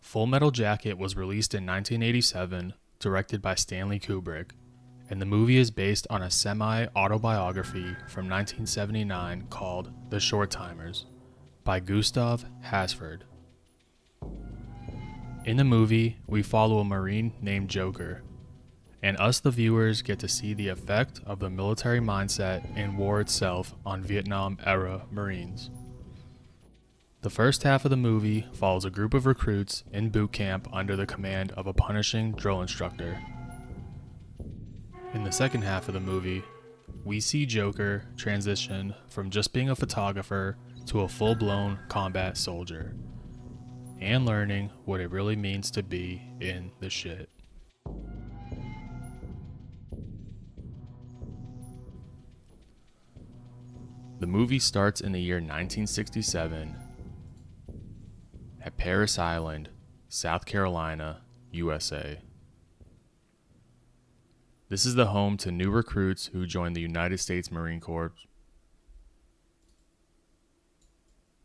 Full Metal Jacket was released in 1987, directed by Stanley Kubrick, and the movie is based on a semi-autobiography from 1979 called The Short Timers by Gustav Hasford. In the movie, we follow a Marine named Joker, and us the viewers get to see the effect of the military mindset and war itself on Vietnam-era Marines. The first half of the movie follows a group of recruits in boot camp under the command of a punishing drill instructor. In the second half of the movie, we see Joker transition from just being a photographer to a full-blown combat soldier, and learning what it really means to be in the shit. The movie starts in the year 1967 at Parris Island, South Carolina, USA. This is the home to new recruits who join the United States Marine Corps,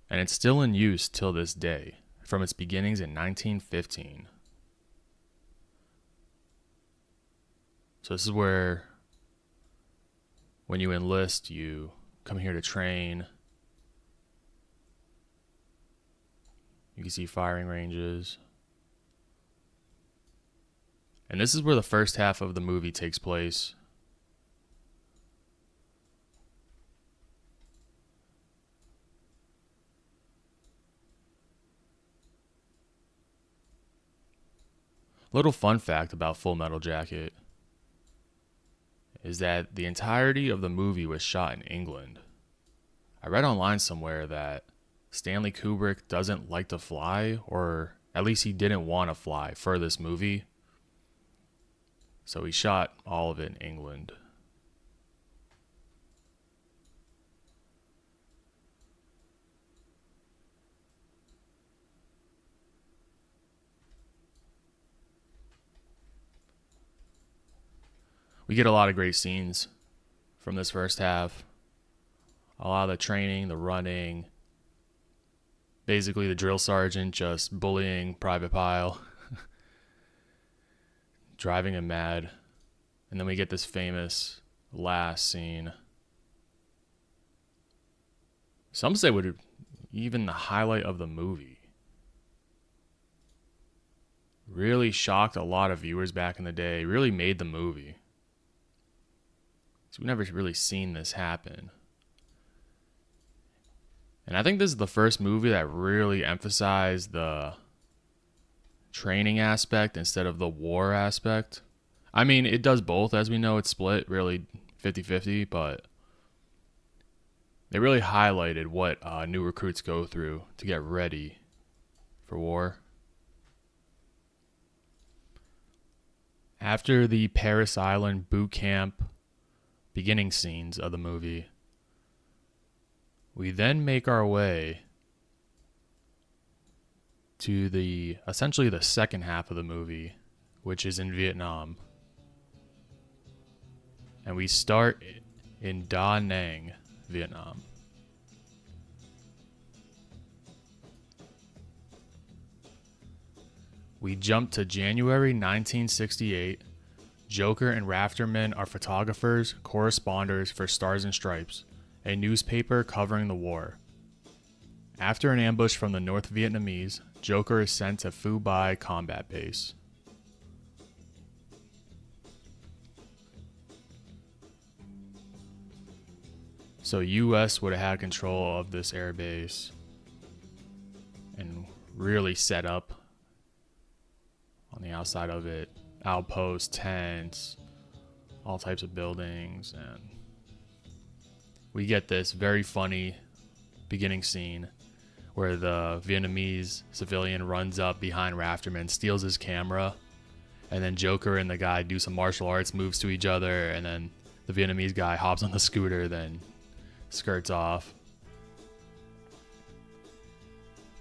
and it's still in use till this day, from its beginnings in 1915. So this is where, when you enlist, you come here to train. You can see firing ranges. And this is where the first half of the movie takes place. Little fun fact about Full Metal Jacket is that the entirety of the movie was shot in England. I read online somewhere that Stanley Kubrick doesn't like to fly, or at least he didn't want to fly for this movie. So he shot all of it in England. We get a lot of great scenes from this first half. A lot of the training, the running, basically the drill sergeant just bullying Private Pile, driving him mad. And then we get this famous last scene. Some say would even the highlight of the movie. Really shocked a lot of viewers back in the day. Really made the movie. So we've never really seen this happen. And I think this is the first movie that really emphasized the training aspect instead of the war aspect. I mean, it does both. As we know, it's split really 50-50, but they really highlighted what new recruits go through to get ready for war. After the Parris Island boot camp beginning scenes of the movie, we then make our way to essentially the second half of the movie, which is in Vietnam. And we start in Da Nang, Vietnam. We jump to January 1968. Joker and Rafterman are photographers, corresponders for Stars and Stripes, a newspaper covering the war. After an ambush from the North Vietnamese, Joker is sent to Phu Bai combat base. So US would have had control of this air base and really set up on the outside of it, outposts, tents, all types of buildings, and we get this very funny beginning scene where the Vietnamese civilian runs up behind Rafterman, steals his camera, and then Joker and the guy do some martial arts moves to each other, and then the Vietnamese guy hops on the scooter, then skirts off.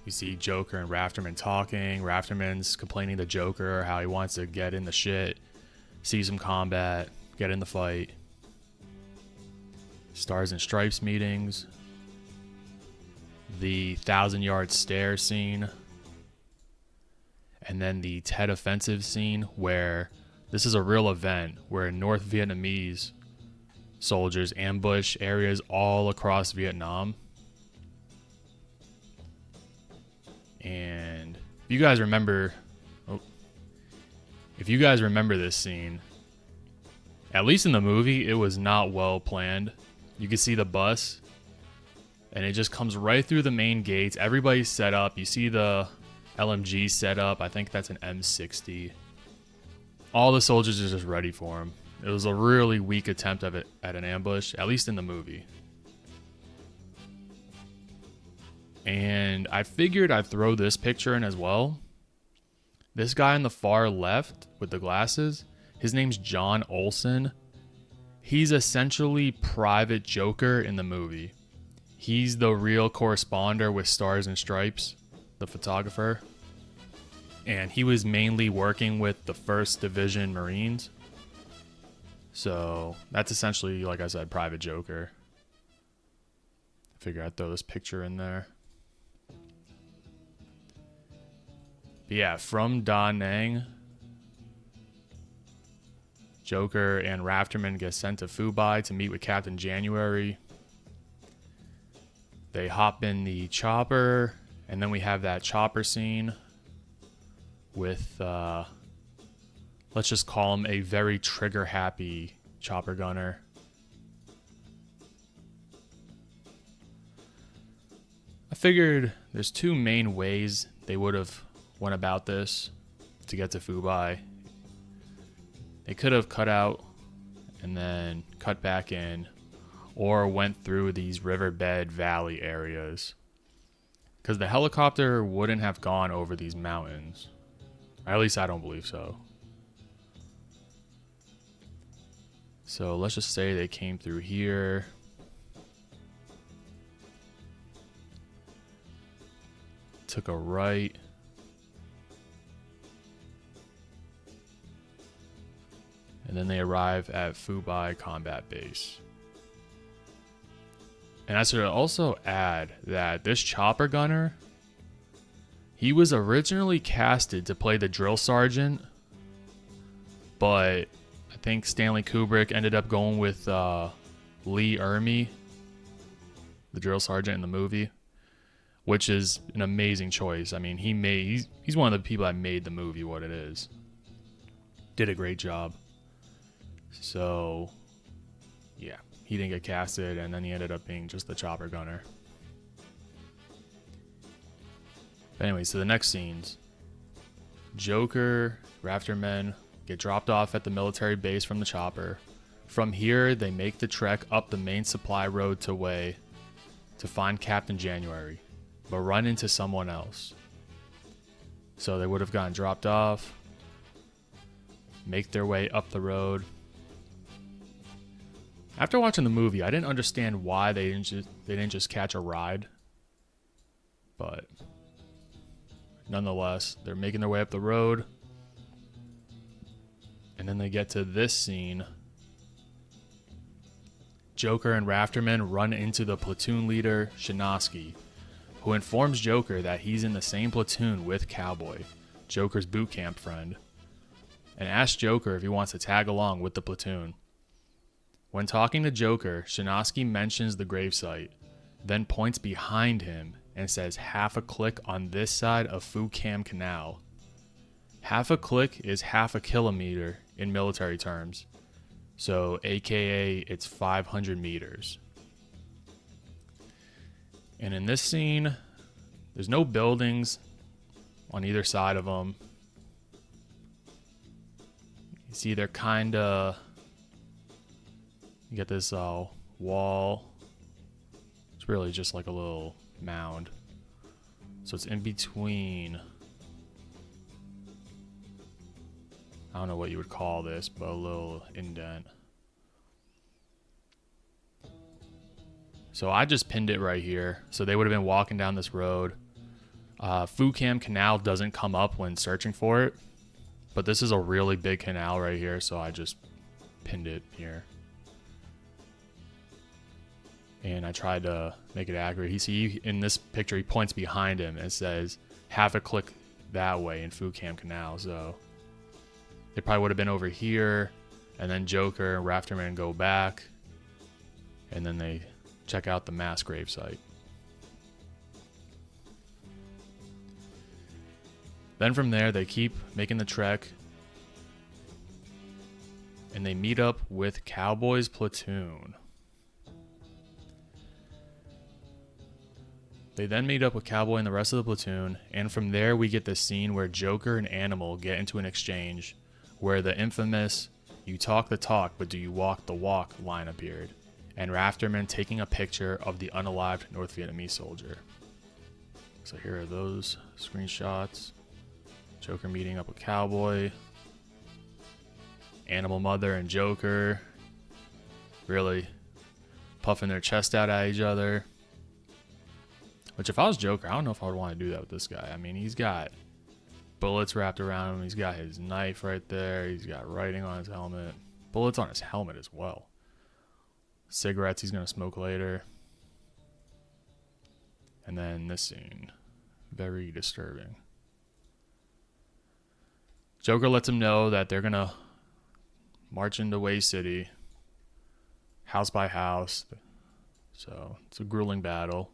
You see Joker and Rafterman talking. Rafterman's complaining to Joker how he wants to get in the shit, see some combat, get in the fight. Stars and Stripes meetings. The 1,000-yard stare scene. And then the Tet Offensive scene, where this is a real event where North Vietnamese soldiers ambush areas all across Vietnam. And if you guys remember this scene, at least in the movie, it was not well planned. You can see the bus, and it just comes right through the main gates. Everybody's set up. You see the LMG set up. I think that's an M60. All the soldiers are just ready for him. It was a really weak attempt at an ambush, at least in the movie. And I figured I'd throw this picture in as well. This guy on the far left with the glasses, his name's John Olson. He's essentially Private Joker in the movie. He's the real corresponder with Stars and Stripes, the photographer. And he was mainly working with the 1st Division Marines. So that's essentially, like I said, Private Joker. I figure I'd throw this picture in there. But yeah, from Da Nang, Joker and Rafterman get sent to Phu Bai to meet with Captain January. They hop in the chopper, and then we have that chopper scene with, let's just call him a very trigger-happy chopper gunner. I figured there's 2 main ways they would have went about this to get to Phu Bai. They could have cut out and then cut back in, or went through these riverbed valley areas, because the helicopter wouldn't have gone over these mountains. Or at least I don't believe so. So let's just say they came through here. Took a right. And then they arrive at Phu Bai Combat Base. And I should also add that this chopper gunner, he was originally casted to play the drill sergeant, but I think Stanley Kubrick ended up going with Lee Ermey, the drill sergeant in the movie, which is an amazing choice. I mean, he's one of the people that made the movie what it is. Did a great job. So, yeah, he didn't get casted, and then he ended up being just the chopper gunner. But anyway, so the next scenes. Joker, Raftermen get dropped off at the military base from the chopper. From here, they make the trek up the main supply road to Wei to find Captain January, but run into someone else. So they would have gotten dropped off, make their way up the road. After watching the movie, I didn't understand why they didn't just catch a ride. But nonetheless, they're making their way up the road. And then they get to this scene. Joker and Rafterman run into the platoon leader, Shinosky, who informs Joker that he's in the same platoon with Cowboy, Joker's bootcamp friend, and asks Joker if he wants to tag along with the platoon. When talking to Joker, Shinosky mentions the gravesite, then points behind him and says half a click on this side of Phu Cam Canal. Half a click is half a kilometer in military terms, so aka it's 500 meters. And in this scene, there's no buildings on either side of them. You see they're kinda... You get this wall. It's really just like a little mound. So it's in between. I don't know what you would call this, but a little indent. So I just pinned it right here. So they would have been walking down this road. Phu Cam Canal doesn't come up when searching for it, but this is a really big canal right here, so I just pinned it here. And I tried to make it accurate. In this picture, he points behind him and says half a click that way in Phu Canal, so they probably would have been over here, and then Joker and Rafterman go back, and then they check out the mass grave site. Then from there, they keep making the trek, and they meet up with Cowboy's platoon. They then meet up with Cowboy and the rest of the platoon, and from there we get the scene where Joker and Animal get into an exchange where the infamous "you talk the talk, but do you walk the walk" line appeared, and Rafterman taking a picture of the unalived North Vietnamese soldier. So here are those screenshots. Joker meeting up with Cowboy. Animal Mother and Joker really puffing their chest out at each other. Which, if I was Joker, I don't know if I would want to do that with this guy. I mean, he's got bullets wrapped around him. He's got his knife right there. He's got writing on his helmet. Bullets on his helmet as well. Cigarettes he's going to smoke later. And then this scene. Very disturbing. Joker lets him know that they're going to march into Way City. House by house. So, it's a grueling battle.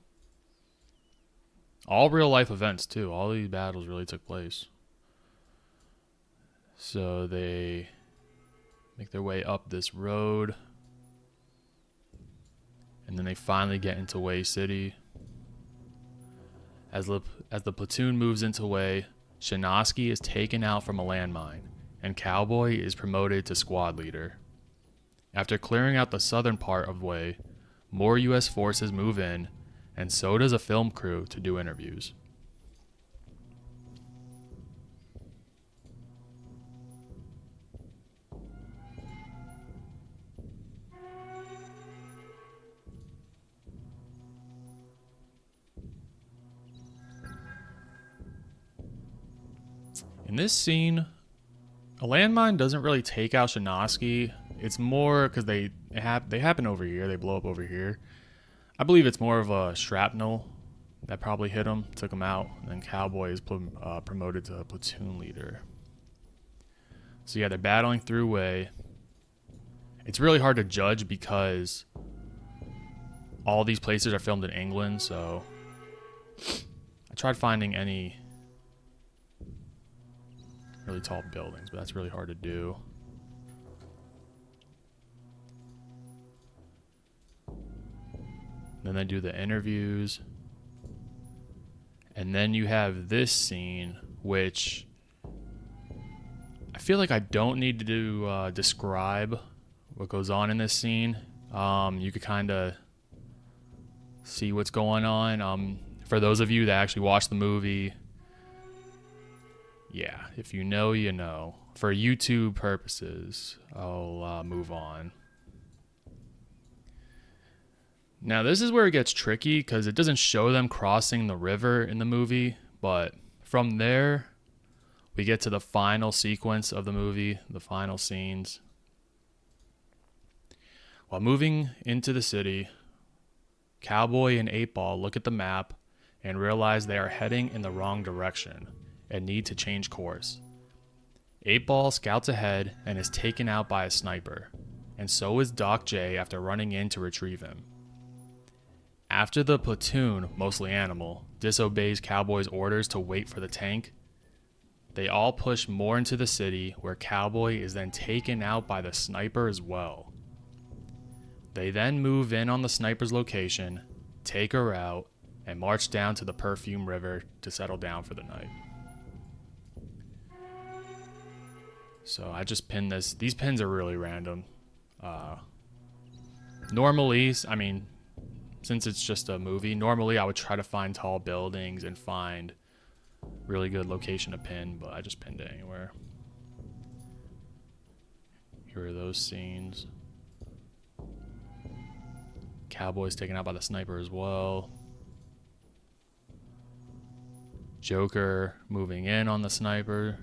All real life events too. All these battles really took place. So they make their way up this road. And then they finally get into Way City. As the platoon moves into Way, Shinosky is taken out from a landmine, and Cowboy is promoted to squad leader. After clearing out the southern part of Way, more U.S. forces move in, and so does a film crew to do interviews. In this scene, a landmine doesn't really take out Shinosky. It's more because they happen over here. They blow up over here. I believe it's more of a shrapnel that probably hit him, took him out, and then Cowboy is promoted to platoon leader. So yeah, they're battling through Way. It's really hard to judge because all these places are filmed in England, so I tried finding any really tall buildings, but that's really hard to do. Then they do the interviews. And then you have this scene, which I feel like I don't need to describe what goes on in this scene. You could kind of see what's going on. For those of you that actually watch the movie, yeah, if you know, you know. For YouTube purposes, I'll move on. Now, this is where it gets tricky because it doesn't show them crossing the river in the movie, but from there, we get to the final sequence of the movie, the final scenes. While moving into the city, Cowboy and 8-Ball look at the map and realize they are heading in the wrong direction and need to change course. 8-Ball scouts ahead and is taken out by a sniper, and so is Doc J after running in to retrieve him. After the platoon, mostly Animal, disobeys Cowboy's orders to wait for the tank, they all push more into the city where Cowboy is then taken out by the sniper as well. They then move in on the sniper's location, take her out, and march down to the Perfume River to settle down for the night. So I just pinned this. These pins are really random. Normally, I mean, since it's just a movie, normally I would try to find tall buildings and find really good location to pin, but I just pinned it anywhere. Here are those scenes. Cowboy's taken out by the sniper as well. Joker moving in on the sniper.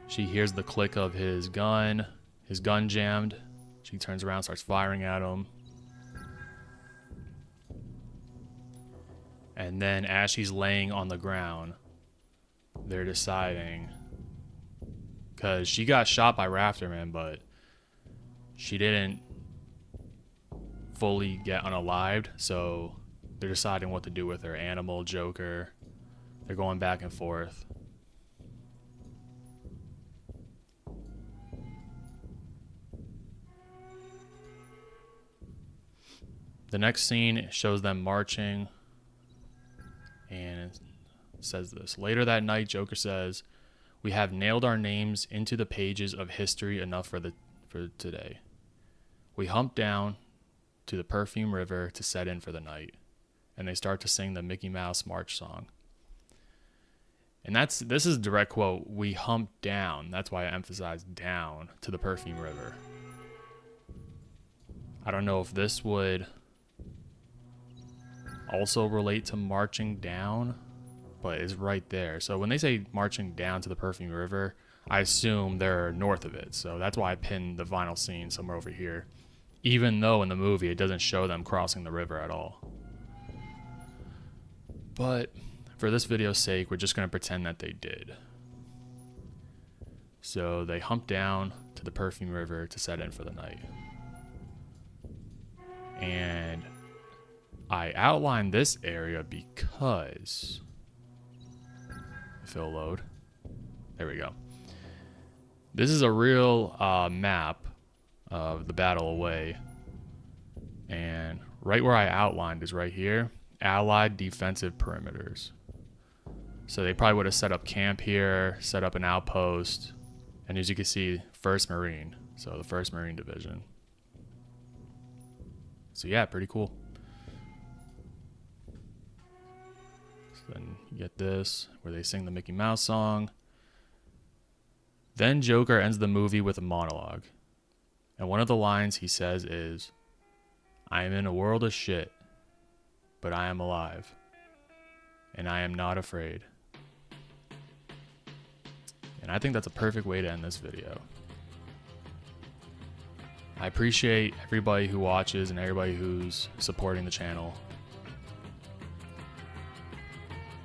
She hears the click of his gun jammed. She turns around, starts firing at him. And then as she's laying on the ground, they're deciding, because she got shot by Rafterman, but she didn't fully get unalived, so they're deciding what to do with her. Animal, Joker, they're going back and forth. The next scene shows them marching, and it says this. Later that night, Joker says, "We have nailed our names into the pages of history enough for today. We hump down to the perfume river to set in for the night." And they start to sing the Mickey Mouse March song. And this is a direct quote. "We hump down." That's why I emphasize down to the perfume river. I don't know if this would also relate to marching down, but it's right there. So when they say marching down to the perfume river, I assume they're north of it. So that's why I pinned the vinyl scene somewhere over here, even though in the movie it doesn't show them crossing the river at all. But for this video's sake, we're just going to pretend that they did. So they hump down to the perfume river to set in for the night. And I outlined this area because, if it'll load, there we go. This is a real map of the battle away, and right where I outlined is right here, Allied defensive perimeters. So they probably would have set up camp here, set up an outpost, and as you can see, 1st Marine, so the 1st Marine Division. So yeah, pretty cool. Then you get this, where they sing the Mickey Mouse song. Then Joker ends the movie with a monologue. And one of the lines he says is, "I am in a world of shit, but I am alive. And I am not afraid." And I think that's a perfect way to end this video. I appreciate everybody who watches and everybody who's supporting the channel.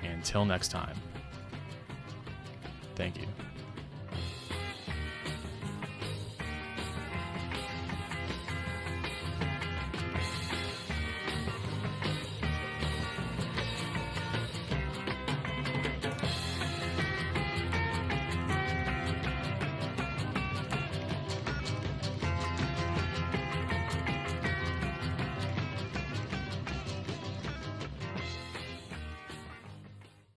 Until next time, thank you.